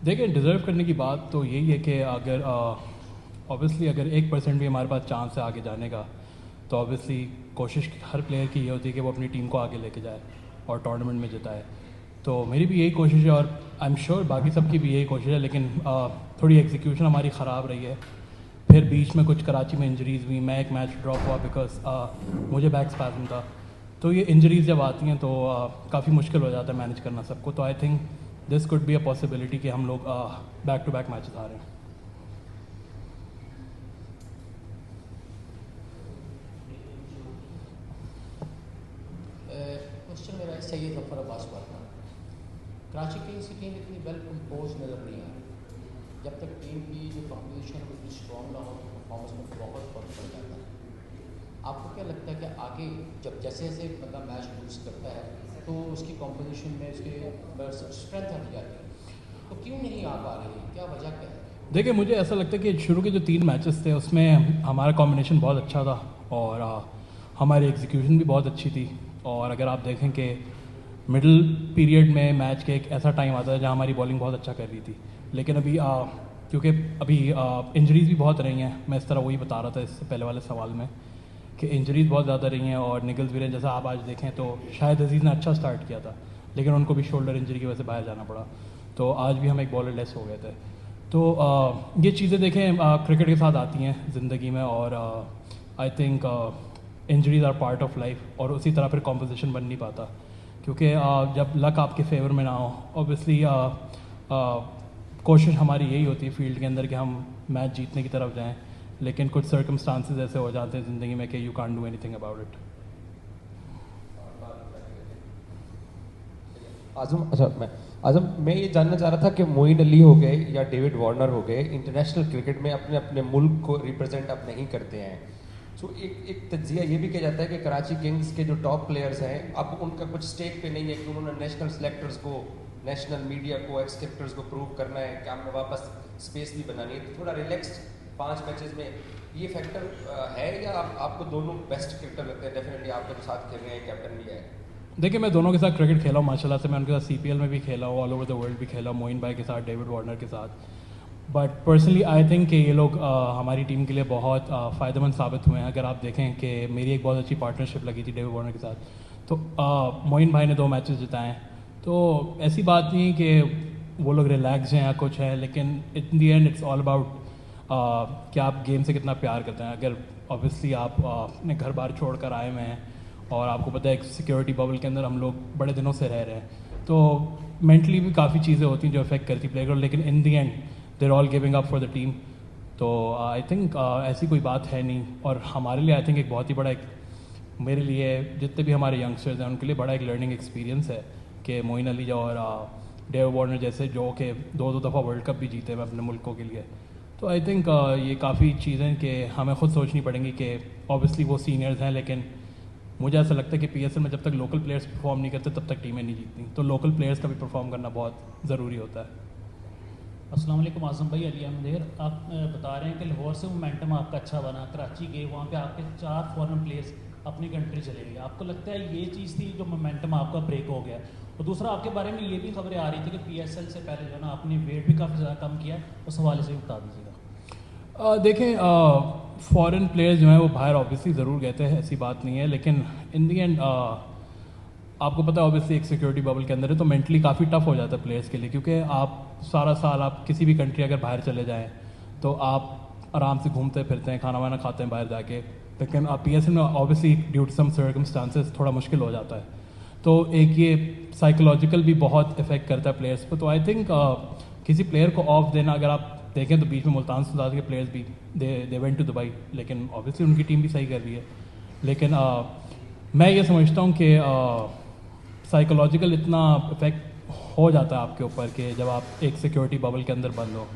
देखिए, डिज़र्व करने की बात तो यही है कि अगर ऑब्वियसली अगर 1% भी हमारे पास चांस है आगे जाने का, तो ऑब्वियसली कोशिश हर प्लेयर की ये होती है कि वो अपनी टीम को आगे लेके जाए और टूर्नामेंट में जिताए। तो मेरी भी यही कोशिश है और आई एम श्योर बाकी सबकी भी यही कोशिश है, लेकिन थोड़ी एग्जीक्यूशन हमारी ख़राब रही है। फिर बीच में कुछ कराची में इंजरीज़ हुई, मैं एक मैच ड्रॉप हुआ बिकॉज मुझे बैक स्पैज़म था। तो ये इंजरीज़ जब आती हैं तो काफ़ी मुश्किल हो जाता है मैनेज करना सबको। तो I think this could be a possibility कि हम लोग बैक टू बैक मैचेस आ रहे हैं। क्वेश्चन मेरा सैयद जफर अब्बास पर था। कराची किंग्स की टीम इतनी वेल कंपोज नज़र नहीं आ रही। जब तक टीम की जो कंपोजिशन है इतनी स्ट्रॉन्ग ना हो तो परफॉर्मेंस में बहुत फर्क पड़ जाता है। आपको क्या लगता है कि आगे जब जैसे जैसे बंदा मैच लूज करता है तो उसकी कंपोजिशन में उसके स्ट्रेंथ आती जाती है, तो क्यों नहीं आ पा रही, क्या वजह क्या है? देखिए, मुझे ऐसा लगता है कि शुरू के जो 3 मैचेस थे उसमें हमारा कॉम्बिनेशन बहुत अच्छा था और हमारी एग्जीक्यूशन भी बहुत अच्छी थी। और अगर आप देखें कि मिडिल पीरियड में मैच के एक ऐसा टाइम आता है जहाँ हमारी बॉलिंग बहुत अच्छा कर रही थी, लेकिन अभी क्योंकि अभी इंजरीज़ भी बहुत रही हैं, मैं इस तरह वही बता रहा था इससे पहले वाले सवाल में कि इंजरीज़ बहुत ज़्यादा रही हैं और निकल्स भी रहे हैं। जैसा आप आज देखें तो शायद अजीज़ ने अच्छा स्टार्ट किया था, लेकिन उनको भी शोल्डर इंजरी की वजह से बाहर जाना पड़ा, तो आज भी हम एक बॉलर लेस हो गए थे। तो ये चीज़ें देखें क्रिकेट के साथ आती हैं ज़िंदगी में और I think injuries are part of life और उसी तरह फिर कॉम्पोजिशन बन नहीं पाता, क्योंकि जब लक आपके फेवर में ना हो ऑब्वियसली कोशिश हमारी यही होती है फील्ड के अंदर कि हम मैच जीतने की तरफ जाएं, लेकिन कुछ सर्कमस्टांसेस ऐसे हो जाते हैं ज़िंदगी में कि you can't do anything about it. Azam मैं ये जानना चाह रहा था कि मोइन अली हो गए या डेविड वार्नर हो गए, इंटरनेशनल क्रिकेट में अपने अपने मुल्क को रिप्रेजेंट अब नहीं करते हैं। सो एक तज्जिया ये भी किया जाता है कि कराची किंग्स के जो टॉप प्लेयर्स हैं अब उनका कुछ स्टेक पे नहीं है कि उन्होंने नेशनल सेलेक्टर्स को, नेशनल मीडिया को, एक्स क्रिकेटर्स को प्रूव करना है कि हमने वापस स्पेस भी बनानी है, तो थोड़ा रिलैक्स्ड 5 मैचेस में ये फैक्टर है या आपको दोनों बेस्ट क्रिकेटर लगते हैं? डेफिनेटली आप तो साथ खेल रहे हैं, कैप्टन भी है। देखिए, मैं दोनों के साथ क्रिकेट खेला हूँ माशाल्लाह से। मैं उनके साथ CPL में भी खेला हूँ, ऑल ओवर द वर्ल्ड भी खेला हूँ, मोइन भाई के साथ, डेविड वार्नर के साथ। बट पर्सनली आई थिंक कि ये लोग हमारी टीम के लिए बहुत फ़ायदेमंद साबित हुए हैं। अगर आप देखें कि मेरी एक बहुत अच्छी पार्टनरशिप लगी थी डेविड वार्नर के साथ, तो मोइन भाई ने 2 मैचेस जिताए हैं। तो ऐसी बात नहीं कि वो लोग रिलैक्स हैं या कुछ है, लेकिन in the and it's all about कि आप गेम से कितना प्यार करते हैं। अगर ऑब्वियसली आप अपने घर बार छोड़ कर आए हुए हैं और आपको पता है एक सिक्योरिटी बबल के अंदर हम लोग बड़े दिनों से रह रहे हैं, तो मेंटली भी काफ़ी चीज़ें होती हैं जो अफेक्ट करती प्लेयर को, लेकिन in the end they're all giving up for the team. तो आई थिंक ऐसी कोई बात है नहीं। और हमारे लिए आई थिंक एक बहुत ही बड़ा मेरे लिए जितने भी हमारे यंगस्टर्स हैं उनके लिए बड़ा एक लर्निंग एक्सपीरियंस है कि मोइन अली और डेविड वार्नर जैसे जो कि 2 दफ़ा वर्ल्ड कप भी जीते हुए अपने मुल्कों के लिए। तो आई थिंक ये काफ़ी चीज़ें कि हमें ख़ुद सोचनी पड़ेंगी कि ऑब्वियसली वो सीनियर्स हैं, लेकिन मुझे ऐसा लगता है कि PSL में जब तक लोकल प्लेयर्स परफॉर्म नहीं करते तब तक टीमें नहीं जीतती। तो लोकल प्लेयर्स का भी परफॉर्म करना बहुत ज़रूरी होता है। अस्सलाम वालेकुम आज़म भाई, अली अहमद। आप बता रहे हैं कि लाहौर से मोमेंटम आपका अच्छा बना, कराची गए, वहाँ पे आपके 4 फॉरेन प्लेयर्स अपनी कंट्री चले गए। आपको लगता है ये चीज़ थी जो मोमेंटम आपका ब्रेक हो गया? और दूसरा, आपके बारे में ये भी खबरें आ रही थी कि PSL से पहले जो है ना आपने वेट भी काफ़ी ज़्यादा कम किया, उस हवाले से भी बता दीजिएगा। देखें, फॉरेन प्लेयर्स जो हैं वो बाहर ऑब्वियसली ज़रूर गए थे, ऐसी बात नहीं है, लेकिन इन दी एंड आपको पता है ऑब्वियसली एक सिक्योरिटी बबल के अंदर है, तो मेंटली काफ़ी टफ हो जाता है प्लेयर्स के लिए, क्योंकि आप सारा साल आप किसी भी कंट्री अगर बाहर चले जाएं तो आप आराम से घूमते फिरते हैं, खाना वाना खाते हैं बाहर जाके, लेकिन आप PSL में obviously due to some circumstances थोड़ा मुश्किल हो जाता है। तो एक ये साइकोलॉजिकल भी बहुत इफेक्ट करता है प्लेयर्स पर। तो आई थिंक किसी प्लेयर को ऑफ देना, अगर आप देखें तो बीच में मुल्तान सुल्तान के प्लेयर्स भी दे वेंट टू दुबई, लेकिन ऑब्वियसली उनकी टीम भी सही कर रही है। लेकिन मैं ये समझता हूँ कि साइकोलॉजिकल इतना इफेक्ट हो जाता है आपके ऊपर कि जब आप एक सिक्योरिटी बबल के अंदर बंद हो,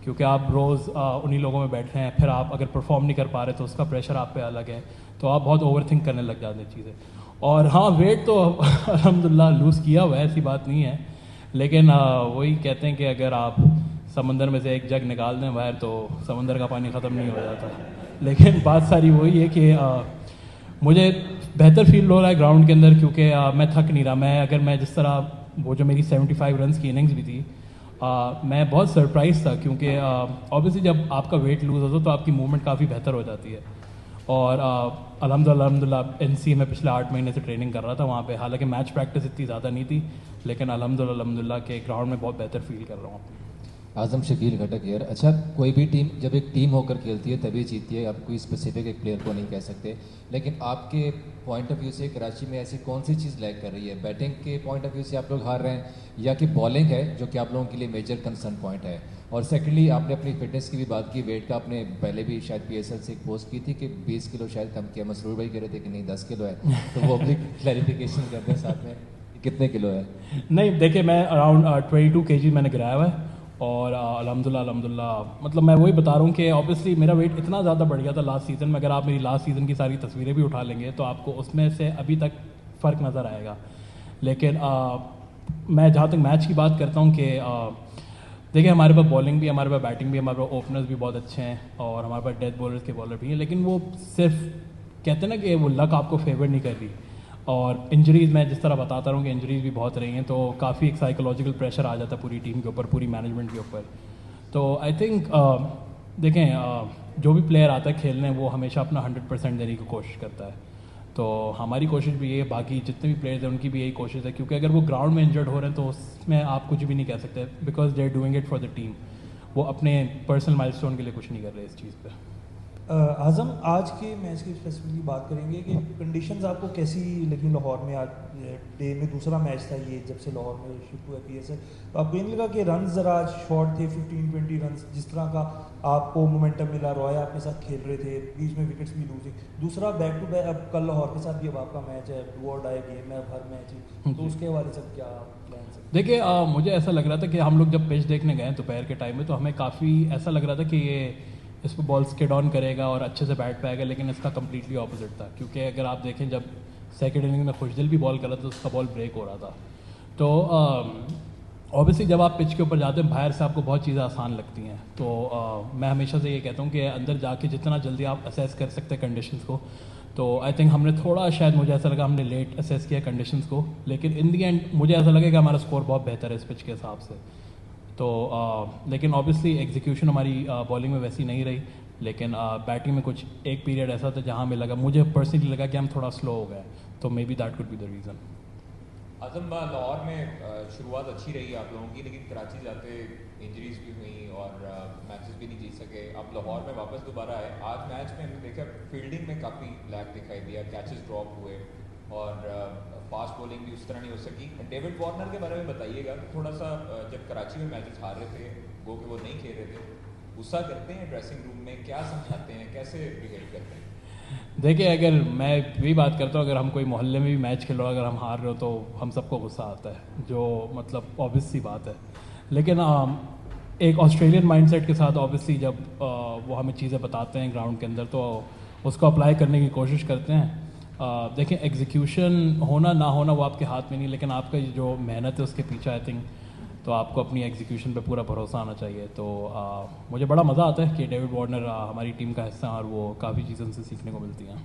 क्योंकि आप रोज़ उन्हीं लोगों में बैठ रहे हैं, फिर आप अगर परफॉर्म नहीं कर पा रहे तो उसका प्रेशर आप पे अलग है, तो आप बहुत ओवर थिंक करने लग जाते हैं चीज़ें। और हाँ, वेट तो अल्हम्दुलिल्लाह लूज़ किया हुआ है, ऐसी बात नहीं है, लेकिन वही कहते हैं कि अगर आप समंदर में से एक जग निकाल दें बाहर तो समंदर का पानी ख़त्म नहीं हो जाता। लेकिन बात सारी वही है कि मुझे बेहतर फील हो रहा है ग्राउंड के अंदर, क्योंकि मैं थक नहीं रहा। मैं जिस तरह वो जो मेरी 75 रन्स की इनिंग्स भी थी, मैं बहुत सरप्राइज था क्योंकि ऑब्वियसली जब आपका वेट लूज़ होता है तो आपकी मूवमेंट काफ़ी बेहतर हो जाती है। और अल्हम्दुलिल्लाह NC में पिछले 8 महीने से ट्रेनिंग कर रहा था वहाँ पे, हालांकि मैच प्रैक्टिस इतनी ज़्यादा नहीं थी, लेकिन अल्हम्दुलिल्लाह के ग्राउंड में बहुत बेहतर फील कर रहा हूँ। आजम शकील घटक यार, अच्छा कोई भी टीम जब एक टीम होकर खेलती है तभी जीतती है, आप कोई स्पेसिफिक एक प्लेयर को नहीं कह सकते, लेकिन आपके पॉइंट ऑफ व्यू से कराची में ऐसी कौन सी चीज़ लैग कर रही है? बैटिंग के पॉइंट ऑफ व्यू से आप लोग हार रहे हैं, या कि बॉलिंग है जो कि आप लोगों के लिए मेजर कंसर्न पॉइंट है? और सेकेंडली आपने अपनी फिटनेस की भी बात की, वेट का आपने पहले भी शायद PSL से एक पोस्ट की थी कि 20 किलो शायद कम किया, मसरूर भाई कह रहे थे कि नहीं 10 किलो है, तो वो अपनी क्लैरिफिकेशन कर दें साथ में, कितने किलो है? नहीं देखिए, मैं अराउंड 22 kg मैंने गिराया हुआ है, और अल्हम्दुलिल्लाह मतलब मैं वही बता रहा हूँ कि ऑब्वियसली मेरा वेट इतना ज़्यादा बढ़ गया था लास्ट सीज़न में। अगर आप मेरी लास्ट सीज़न की सारी तस्वीरें भी उठा लेंगे तो आपको उसमें से अभी तक फ़र्क नज़र आएगा। लेकिन मैं जहाँ तक मैच की बात करता हूँ कि देखिए, हमारे पास बॉलिंग भी, हमारे पास बैटिंग भी, हमारे पास ओपनर्स भी बहुत अच्छे हैं, और हमारे पास डेथ बॉलर्स के बॉलर भी हैं, लेकिन वो सिर्फ कहते हैं ना कि वो लक आपको फेवर नहीं कर रही। और इंजरीज़, मैं जिस तरह बताता रहा हूँ कि इंजरीज़ भी बहुत रही हैं, तो काफ़ी एक साइकोलॉजिकल प्रेशर आ जाता है पूरी टीम के ऊपर, पूरी मैनेजमेंट के ऊपर। तो आई थिंक देखें, जो भी प्लेयर आता है खेलने वो हमेशा अपना 100% देने की कोशिश करता है। तो हमारी कोशिश भी ये है, बाकी जितने भी प्लेयर्स हैं उनकी भी यही कोशिश है, क्योंकि अगर वो ग्राउंड में इंजर्ड हो रहे हैं तो उसमें आप कुछ भी नहीं कह सकते, because they are doing it for the team. वो अपने पर्सनल माइलस्टोन के लिए कुछ नहीं कर रहे इस चीज़ पे। आज़म, आज के मैच की स्पेसिफिकली बात करेंगे कि कंडीशंस आपको कैसी लगी लाहौर में? आज डे में दूसरा मैच था ये जब से लाहौर में शिफ्ट हुआ PSL, तो आपको नहीं लगा कि रन ज़रा आज शॉर्ट थे, 15-20 रन जिस तरह का आपको मोमेंटम मिला, रॉय आपके साथ खेल रहे थे, बीच में विकेट्स भी लूज, दूसरा बैक टू बैक, अब कल लाहौर के साथ भी अब आपका मैच है, डू और डाई गेम है हर मैच ही, तो उसके हवाले से क्या प्लान है? देखिए, मुझे ऐसा लग रहा था कि हम लोग जब पिच देखने गए दोपहर के टाइम में, तो हमें काफ़ी ऐसा लग रहा था कि ये इस पर बॉल स्किड ऑन करेगा और अच्छे से बैट पाएगा, लेकिन इसका कम्प्लीटली ऑपोजिट था। क्योंकि अगर आप देखें, जब सेकेंड इनिंग में खुशदिल भी बॉल कर रहा था तो उसका बॉल ब्रेक हो रहा था। तो ऑब्वियसली जब आप पिच के ऊपर जाते हैं बाहर से आपको बहुत चीज़ें आसान लगती हैं, तो मैं हमेशा से ये कहता हूँ कि अंदर जाके जितना जल्दी आप असेस कर सकते हैं कंडीशंस को, तो आई थिंक हमने थोड़ा, शायद मुझे ऐसा लगा हमने लेट असेस किया कंडीशंस को, लेकिन इन दी एंड मुझे ऐसा लगा कि हमारा स्कोर बहुत बेहतर है इस पिच के हिसाब से। तो लेकिन ऑब्वियसली एग्जीक्यूशन हमारी बॉलिंग में वैसी नहीं रही, लेकिन बैटिंग में कुछ एक पीरियड ऐसा था जहाँ में लगा, मुझे पर्सनली लगा कि हम थोड़ा स्लो हो गए, तो maybe that could be the reason. Azam, Lahore में शुरुआत अच्छी रही आप लोगों की, लेकिन कराची जाते इंजरीज भी हुई और मैचेस भी नहीं जीत सके। अब लाहौर में वापस दोबारा आए, आज मैच में हमने देखा फील्डिंग में काफ़ी लैग दिखाई दिया, कैचेस ड्रॉप हुए और फास्ट बॉलिंग भी उस तरह नहीं हो सकी। डेविड वार्नर के बारे में बताइएगा, थोड़ा सा जब कराची में मैचेस हार रहे थे, गो के वो नहीं खेल रहे थे, गुस्सा करते हैं ड्रेसिंग रूम में, क्या समझाते हैं, कैसे बिहेव करते हैं? देखिए, अगर मैं भी बात करता हूँ, अगर हम कोई मोहल्ले में भी मैच खेल रहे हो, अगर हम हार रहे हो तो हम सबको गुस्सा आता है, जो मतलब ऑब्वियस सी बात है। लेकिन एक ऑस्ट्रेलियन माइंडसेट के साथ ऑब्वियसली जब वो हमें चीज़ें बताते हैं ग्राउंड के अंदर, तो उसको अप्लाई करने की कोशिश करते हैं। देखें, एग्जीक्यूशन होना ना होना वो आपके हाथ में नहीं, लेकिन आपका जो मेहनत है उसके पीछे आई थिंक तो आपको अपनी एग्जीक्यूशन पे पूरा भरोसा आना चाहिए। तो मुझे बड़ा मज़ा आता है कि डेविड वार्नर हमारी टीम का हिस्सा है और वो काफ़ी चीज़ें उनसे सीखने को मिलती हैं।